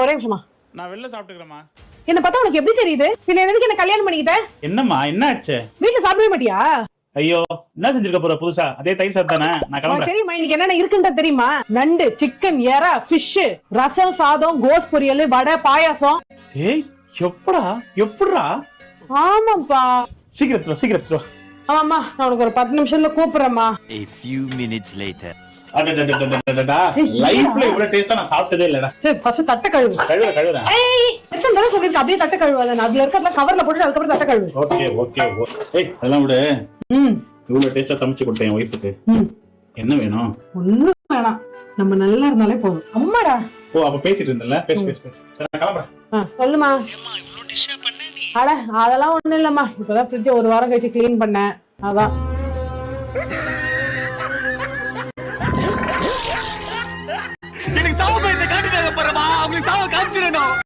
ஒரே நிமிஷமா. நான் வெளில சாப்பிட்டுக்கிறேம்மா. என்ன பார்த்தா உனக்கு எப்படி தெரியுது? பின்ன எதுக்கு என்ன கல்யாணம் பண்ணிக்கிட்ட? என்னம்மா என்ன ஆச்சு? வீட்டுல சாப்பிடவே மாட்டியா? ஐயோ என்ன செஞ்சிருக்க போற புதுசா? அதே தயிர் சாப்பிட்டு தானே நான் உனக்கு கிளம்புறேன். தெரியுமா இன்னைக்கு என்னென்ன இருக்குன்னு தெரியுமா? நண்டு, சிக்கன், எறா, ஃபிஷ், ரசம், சாதம், கோஸ் பொரியல், வடை, பாயாசம். ஏய் எப்படா? ஆமாப்பா. சீக்கிரம் வா. ஆமாம்மா நான் உனக்கு ஒரு 10 நிமிஷத்துல கூப்பிடுறேம்மா. A few minutes later. லைஃப்ல இவ்வளவு டேஸ்டா நான் சாப்பிட்டதே இல்லடா. சரி ஃபர்ஸ்ட் தட்டை கழுவு. கழுவுறேன். ஏய் எத்தனை தடவை சொல்லிருக்க அப்படியே தட்டை கழுவாத. நான் அதுல இருக்கிறத கவர்ல போட்டு அதுக்கு அப்புறம் தட்டை கழுவு. ஓகே. ஏய் அதெல்லாம் விடு. இவ்வளவு டேஸ்டா சமைச்சு கொடுத்தேன் என் ஒய்ஃபுக்கு. என்ன வேணும்? ஒண்ணும் வேணாம். நம்ம நல்லா இருந்தாலே போதும். அம்மாடா. ஓ அப்ப பேசிட்டு இருந்தல. பேசு. சரி நான் கிளம்புறேன். சொல்லுமா. ஏம்மா இவ்ளோ டிஷ்ஷா பண்ண நீ? அட அதெல்லாம் ஒண்ணும் இல்லம்மா. இப்பதான் ஃப்ரிட்ஜ் ஒரு வாரம் கழிச்சு க்ளீன் பண்ணேன். அதான். எனக்கு சாவு பயத்தை காட்டிட்டாங்க பாருமா. அவங்களுக்கு சாவ காமிச்சிரணும்.